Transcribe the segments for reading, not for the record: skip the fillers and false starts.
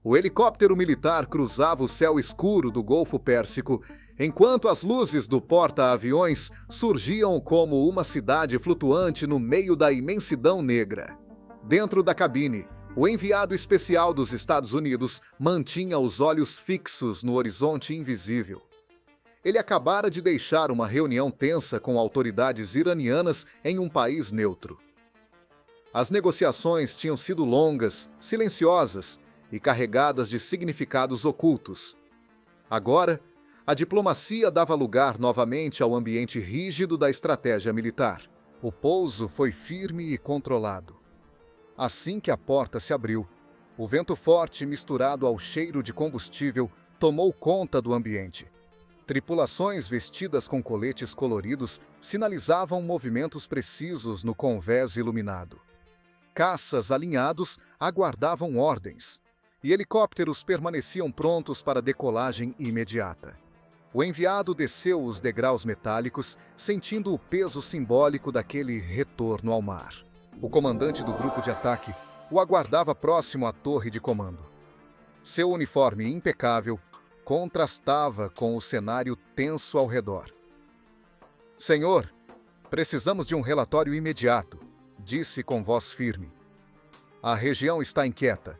O helicóptero militar cruzava o céu escuro do Golfo Pérsico, enquanto as luzes do porta-aviões surgiam como uma cidade flutuante no meio da imensidão negra. Dentro da cabine, o enviado especial dos Estados Unidos mantinha os olhos fixos no horizonte invisível. Ele acabara de deixar uma reunião tensa com autoridades iranianas em um país neutro. As negociações tinham sido longas, silenciosas e carregadas de significados ocultos. Agora, a diplomacia dava lugar novamente ao ambiente rígido da estratégia militar. O pouso foi firme e controlado. Assim que a porta se abriu, o vento forte misturado ao cheiro de combustível tomou conta do ambiente. Tripulações vestidas com coletes coloridos sinalizavam movimentos precisos no convés iluminado. Caças alinhados aguardavam ordens, e helicópteros permaneciam prontos para decolagem imediata. O enviado desceu os degraus metálicos, sentindo o peso simbólico daquele retorno ao mar. O comandante do grupo de ataque o aguardava próximo à torre de comando. Seu uniforme impecável contrastava com o cenário tenso ao redor. "Senhor, precisamos de um relatório imediato", disse com voz firme. "A região está inquieta.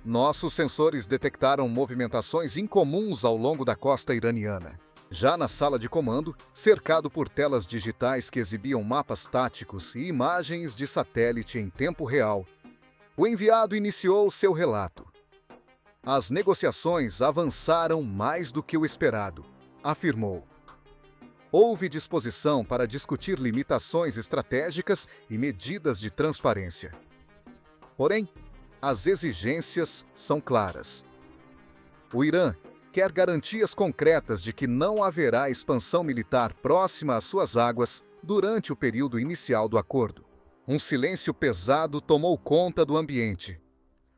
Nossos sensores detectaram movimentações incomuns ao longo da costa iraniana." Já na sala de comando, cercado por telas digitais que exibiam mapas táticos e imagens de satélite em tempo real, o enviado iniciou seu relato. "As negociações avançaram mais do que o esperado", afirmou. "Houve disposição para discutir limitações estratégicas e medidas de transparência. Porém, as exigências são claras. O Irã quer garantias concretas de que não haverá expansão militar próxima às suas águas durante o período inicial do acordo." Um silêncio pesado tomou conta do ambiente.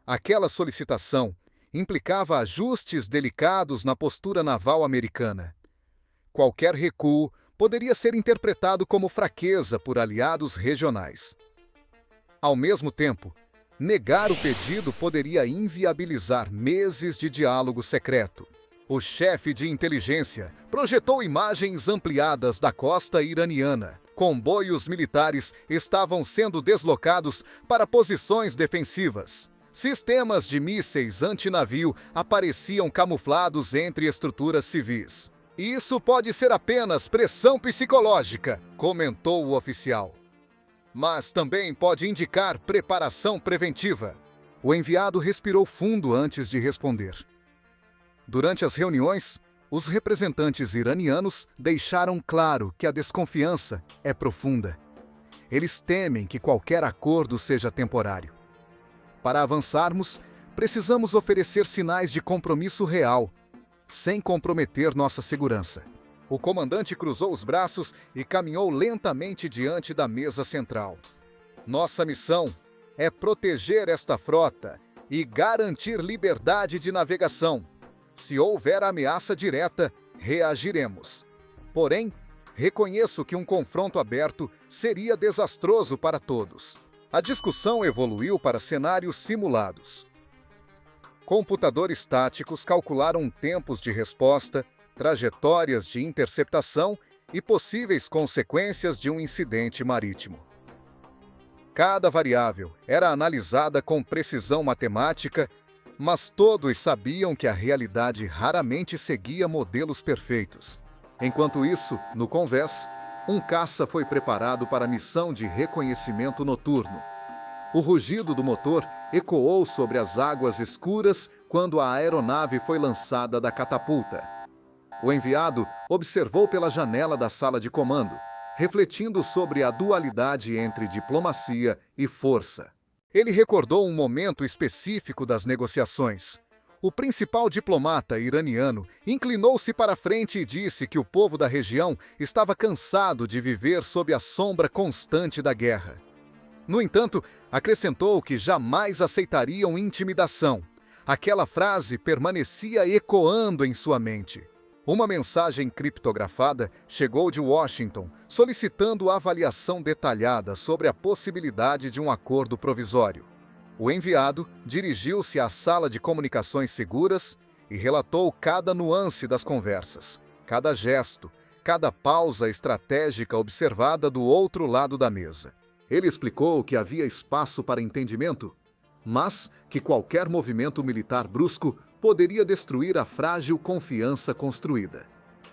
Aquela solicitação implicava ajustes delicados na postura naval americana. Qualquer recuo poderia ser interpretado como fraqueza por aliados regionais. Ao mesmo tempo, negar o pedido poderia inviabilizar meses de diálogo secreto. O chefe de inteligência projetou imagens ampliadas da costa iraniana. Comboios militares estavam sendo deslocados para posições defensivas. Sistemas de mísseis antinavio apareciam camuflados entre estruturas civis. "Isso pode ser apenas pressão psicológica", comentou o oficial. "Mas também pode indicar preparação preventiva." O enviado respirou fundo antes de responder. Durante as reuniões, os representantes iranianos deixaram claro que a desconfiança é profunda. Eles temem que qualquer acordo seja temporário. Para avançarmos, precisamos oferecer sinais de compromisso real, sem comprometer nossa segurança. O comandante cruzou os braços e caminhou lentamente diante da mesa central. "Nossa missão é proteger esta frota e garantir liberdade de navegação. Se houver ameaça direta, reagiremos. Porém, reconheço que um confronto aberto seria desastroso para todos." A discussão evoluiu para cenários simulados. Computadores táticos calcularam tempos de resposta, trajetórias de interceptação e possíveis consequências de um incidente marítimo. Cada variável era analisada com precisão matemática, mas todos sabiam que a realidade raramente seguia modelos perfeitos. Enquanto isso, no convés, um caça foi preparado para a missão de reconhecimento noturno. O rugido do motor ecoou sobre as águas escuras quando a aeronave foi lançada da catapulta. O enviado observou pela janela da sala de comando, refletindo sobre a dualidade entre diplomacia e força. Ele recordou um momento específico das negociações. O principal diplomata iraniano inclinou-se para a frente e disse que o povo da região estava cansado de viver sob a sombra constante da guerra. No entanto, acrescentou que jamais aceitariam intimidação. Aquela frase permanecia ecoando em sua mente. Uma mensagem criptografada chegou de Washington, solicitando avaliação detalhada sobre a possibilidade de um acordo provisório. O enviado dirigiu-se à sala de comunicações seguras e relatou cada nuance das conversas, cada gesto, cada pausa estratégica observada do outro lado da mesa. Ele explicou que havia espaço para entendimento, mas que qualquer movimento militar brusco poderia destruir a frágil confiança construída.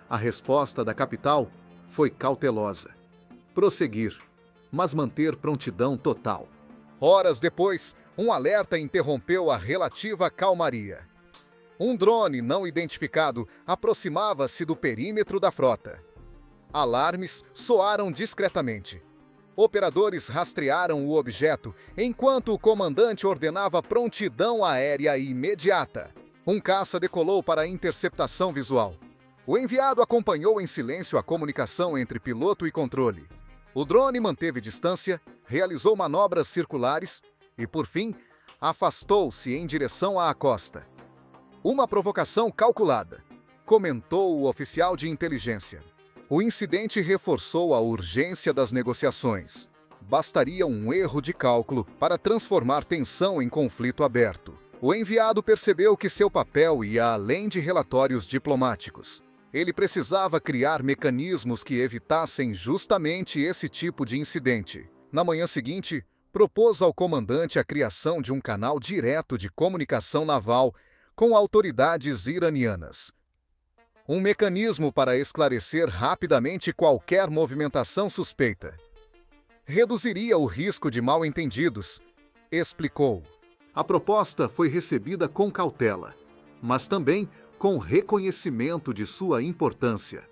A resposta da capital foi cautelosa. Prosseguir, mas manter prontidão total. Horas depois, um alerta interrompeu a relativa calmaria. Um drone não identificado aproximava-se do perímetro da frota. Alarmes soaram discretamente. Operadores rastrearam o objeto enquanto o comandante ordenava prontidão aérea imediata. Um caça decolou para a interceptação visual. O enviado acompanhou em silêncio a comunicação entre piloto e controle. O drone manteve distância, realizou manobras circulares e, por fim, afastou-se em direção à costa. Uma provocação calculada, comentou o oficial de inteligência. O incidente reforçou a urgência das negociações. Bastaria um erro de cálculo para transformar tensão em conflito aberto. O enviado percebeu que seu papel ia além de relatórios diplomáticos. Ele precisava criar mecanismos que evitassem justamente esse tipo de incidente. Na manhã seguinte, propôs ao comandante a criação de um canal direto de comunicação naval com autoridades iranianas. Um mecanismo para esclarecer rapidamente qualquer movimentação suspeita. Reduziria o risco de mal-entendidos, explicou. A proposta foi recebida com cautela, mas também com reconhecimento de sua importância.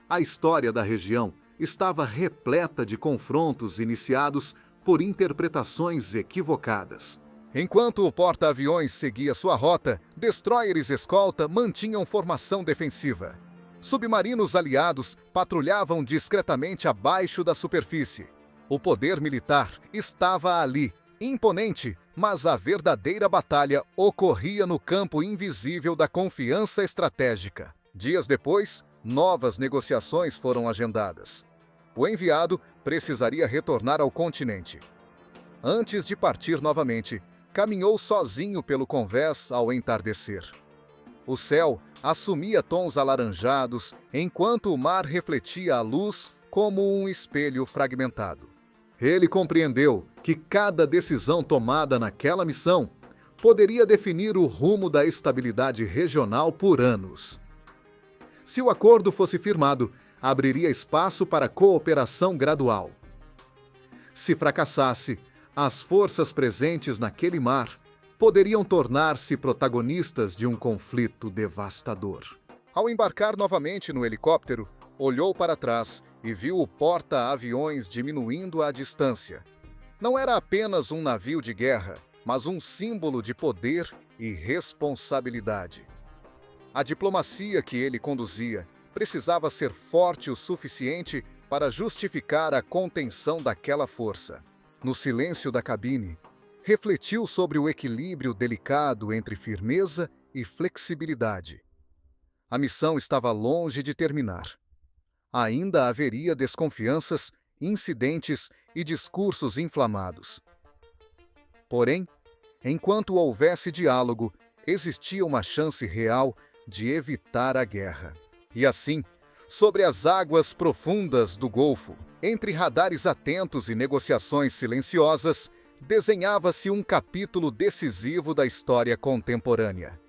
A história da região estava repleta de confrontos iniciados por interpretações equivocadas. Enquanto o porta-aviões seguia sua rota, destroyers escolta mantinham formação defensiva. Submarinos aliados patrulhavam discretamente abaixo da superfície. O poder militar estava ali, imponente, mas a verdadeira batalha ocorria no campo invisível da confiança estratégica. Dias depois, novas negociações foram agendadas. O enviado precisaria retornar ao continente. Antes de partir novamente, caminhou sozinho pelo convés ao entardecer. O céu assumia tons alaranjados, enquanto o mar refletia a luz como um espelho fragmentado. Ele compreendeu que cada decisão tomada naquela missão poderia definir o rumo da estabilidade regional por anos. Se o acordo fosse firmado, abriria espaço para cooperação gradual. Se fracassasse, as forças presentes naquele mar poderiam tornar-se protagonistas de um conflito devastador. Ao embarcar novamente no helicóptero, olhou para trás e viu o porta-aviões diminuindo a distância. Não era apenas um navio de guerra, mas um símbolo de poder e responsabilidade. A diplomacia que ele conduzia precisava ser forte o suficiente para justificar a contenção daquela força. No silêncio da cabine, refletiu sobre o equilíbrio delicado entre firmeza e flexibilidade. A missão estava longe de terminar. Ainda haveria desconfianças, incidentes e discursos inflamados. Porém, enquanto houvesse diálogo, existia uma chance real de evitar a guerra. E assim, sobre as águas profundas do Golfo, entre radares atentos e negociações silenciosas, desenhava-se um capítulo decisivo da história contemporânea.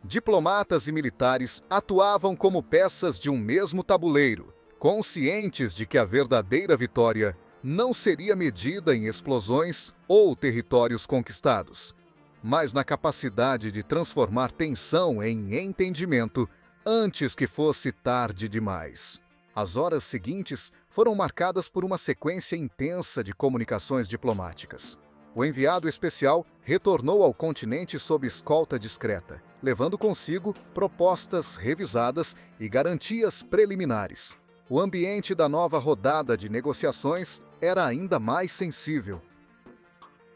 Diplomatas e militares atuavam como peças de um mesmo tabuleiro, conscientes de que a verdadeira vitória não seria medida em explosões ou territórios conquistados, mas na capacidade de transformar tensão em entendimento antes que fosse tarde demais. As horas seguintes foram marcadas por uma sequência intensa de comunicações diplomáticas. O enviado especial retornou ao continente sob escolta discreta, levando consigo propostas revisadas e garantias preliminares. O ambiente da nova rodada de negociações era ainda mais sensível.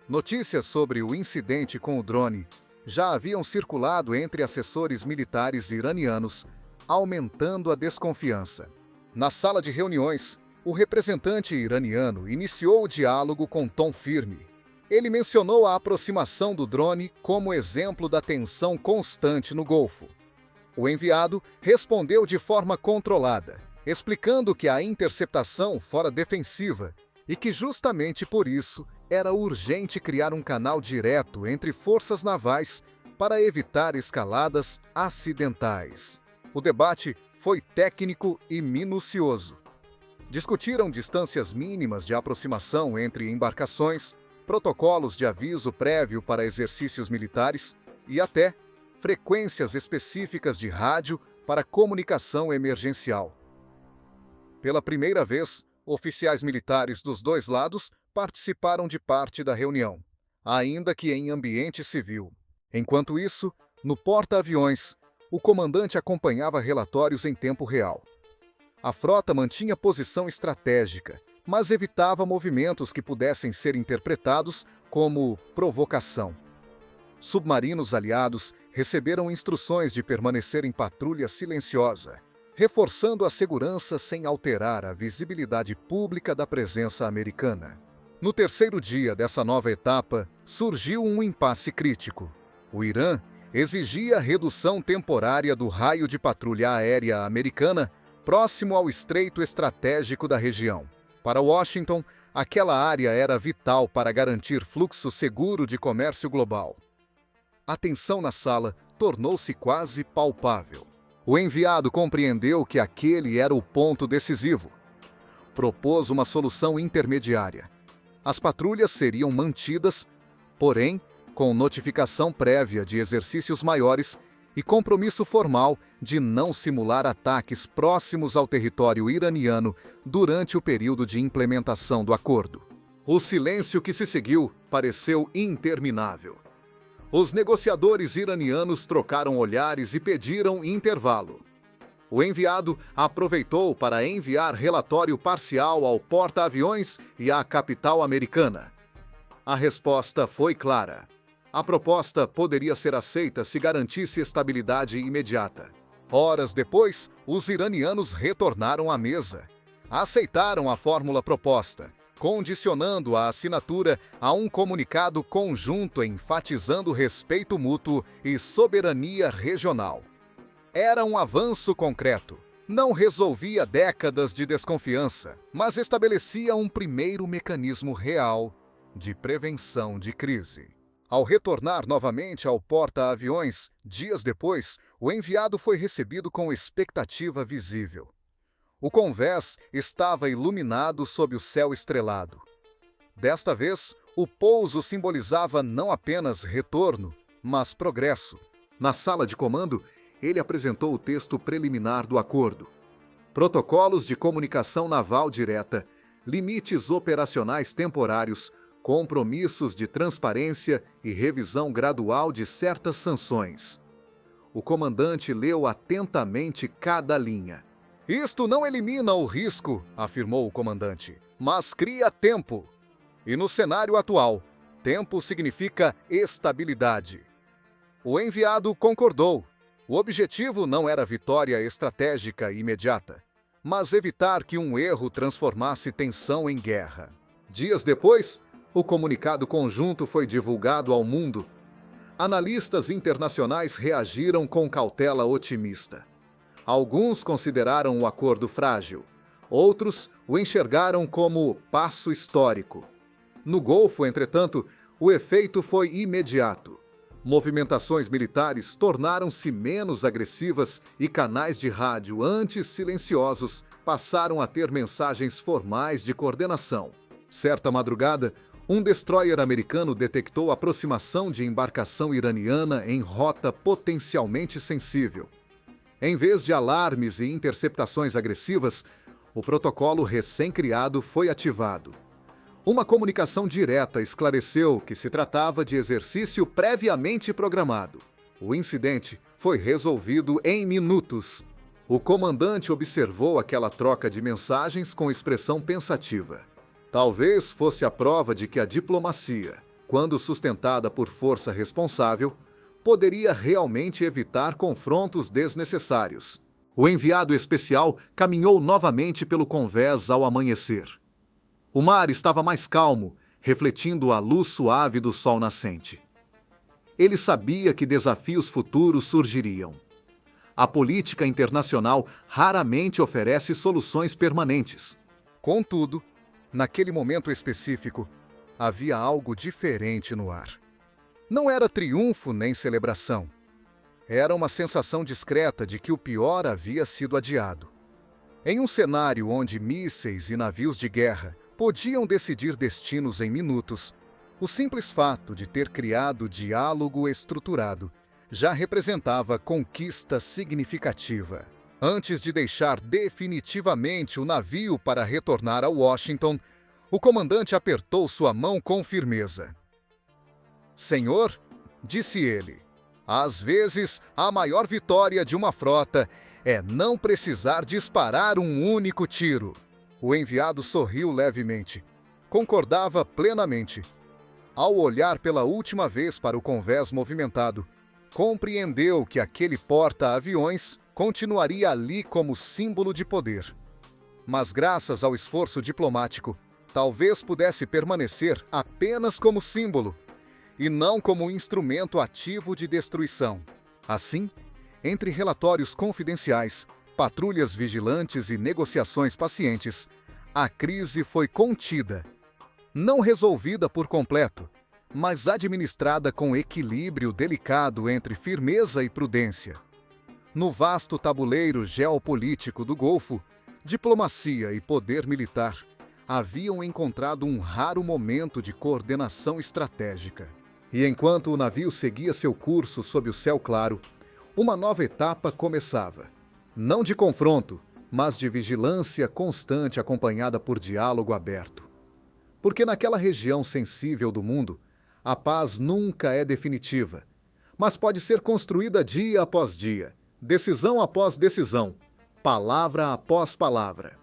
Notícias sobre o incidente com o drone já haviam circulado entre assessores militares iranianos, aumentando a desconfiança. Na sala de reuniões, o representante iraniano iniciou o diálogo com tom firme. Ele mencionou a aproximação do drone como exemplo da tensão constante no Golfo. O enviado respondeu de forma controlada, explicando que a interceptação fora defensiva e que justamente por isso era urgente criar um canal direto entre forças navais para evitar escaladas acidentais. O debate foi técnico e minucioso. Discutiram distâncias mínimas de aproximação entre embarcações, protocolos de aviso prévio para exercícios militares e até frequências específicas de rádio para comunicação emergencial. Pela primeira vez, oficiais militares dos dois lados participaram de parte da reunião, ainda que em ambiente civil. Enquanto isso, no porta-aviões, o comandante acompanhava relatórios em tempo real. A frota mantinha posição estratégica, mas evitava movimentos que pudessem ser interpretados como provocação. Submarinos aliados receberam instruções de permanecer em patrulha silenciosa, reforçando a segurança sem alterar a visibilidade pública da presença americana. No terceiro dia dessa nova etapa, surgiu um impasse crítico. O Irã exigia redução temporária do raio de patrulha aérea americana próximo ao estreito estratégico da região. Para Washington, aquela área era vital para garantir fluxo seguro de comércio global. A tensão na sala tornou-se quase palpável. O enviado compreendeu que aquele era o ponto decisivo. Propôs uma solução intermediária. As patrulhas seriam mantidas, porém, com notificação prévia de exercícios maiores e compromisso formal de não simular ataques próximos ao território iraniano durante o período de implementação do acordo. O silêncio que se seguiu pareceu interminável. Os negociadores iranianos trocaram olhares e pediram intervalo. O enviado aproveitou para enviar relatório parcial ao porta-aviões e à capital americana. A resposta foi clara. A proposta poderia ser aceita se garantisse estabilidade imediata. Horas depois, os iranianos retornaram à mesa. Aceitaram a fórmula proposta, condicionando a assinatura a um comunicado conjunto enfatizando respeito mútuo e soberania regional. Era um avanço concreto. Não resolvia décadas de desconfiança, mas estabelecia um primeiro mecanismo real de prevenção de crise. Ao retornar novamente ao porta-aviões, dias depois, o enviado foi recebido com expectativa visível. O convés estava iluminado sob o céu estrelado. Desta vez, o pouso simbolizava não apenas retorno, mas progresso. Na sala de comando, ele apresentou o texto preliminar do acordo. Protocolos de comunicação naval direta, limites operacionais temporários, compromissos de transparência e revisão gradual de certas sanções. O comandante leu atentamente cada linha. Isto não elimina o risco, afirmou o comandante, mas cria tempo. E no cenário atual, tempo significa estabilidade. O enviado concordou. O objetivo não era vitória estratégica imediata, mas evitar que um erro transformasse tensão em guerra. Dias depois, o comunicado conjunto foi divulgado ao mundo. Analistas internacionais reagiram com cautela otimista. Alguns consideraram o acordo frágil, outros o enxergaram como passo histórico. No Golfo, entretanto, o efeito foi imediato. Movimentações militares tornaram-se menos agressivas e canais de rádio antes silenciosos passaram a ter mensagens formais de coordenação. Certa madrugada, um destroyer americano detectou a aproximação de embarcação iraniana em rota potencialmente sensível. Em vez de alarmes e interceptações agressivas, o protocolo recém-criado foi ativado. Uma comunicação direta esclareceu que se tratava de exercício previamente programado. O incidente foi resolvido em minutos. O comandante observou aquela troca de mensagens com expressão pensativa. Talvez fosse a prova de que a diplomacia, quando sustentada por força responsável, poderia realmente evitar confrontos desnecessários. O enviado especial caminhou novamente pelo convés ao amanhecer. O mar estava mais calmo, refletindo a luz suave do sol nascente. Ele sabia que desafios futuros surgiriam. A política internacional raramente oferece soluções permanentes. Contudo, naquele momento específico, havia algo diferente no ar. Não era triunfo nem celebração. Era uma sensação discreta de que o pior havia sido adiado. Em um cenário onde mísseis e navios de guerra podiam decidir destinos em minutos, o simples fato de ter criado diálogo estruturado já representava conquista significativa. Antes de deixar definitivamente o navio para retornar a Washington, o comandante apertou sua mão com firmeza. "Senhor", disse ele, "às vezes a maior vitória de uma frota é não precisar disparar um único tiro." O enviado sorriu levemente. Concordava plenamente. Ao olhar pela última vez para o convés movimentado, compreendeu que aquele porta-aviões continuaria ali como símbolo de poder. Mas graças ao esforço diplomático, talvez pudesse permanecer apenas como símbolo, e não como instrumento ativo de destruição. Assim, entre relatórios confidenciais, patrulhas vigilantes e negociações pacientes, a crise foi contida. Não resolvida por completo, mas administrada com equilíbrio delicado entre firmeza e prudência. No vasto tabuleiro geopolítico do Golfo, diplomacia e poder militar haviam encontrado um raro momento de coordenação estratégica. E enquanto o navio seguia seu curso sob o céu claro, uma nova etapa começava. Não de confronto, mas de vigilância constante acompanhada por diálogo aberto. Porque naquela região sensível do mundo, a paz nunca é definitiva, mas pode ser construída dia após dia, decisão após decisão, palavra após palavra.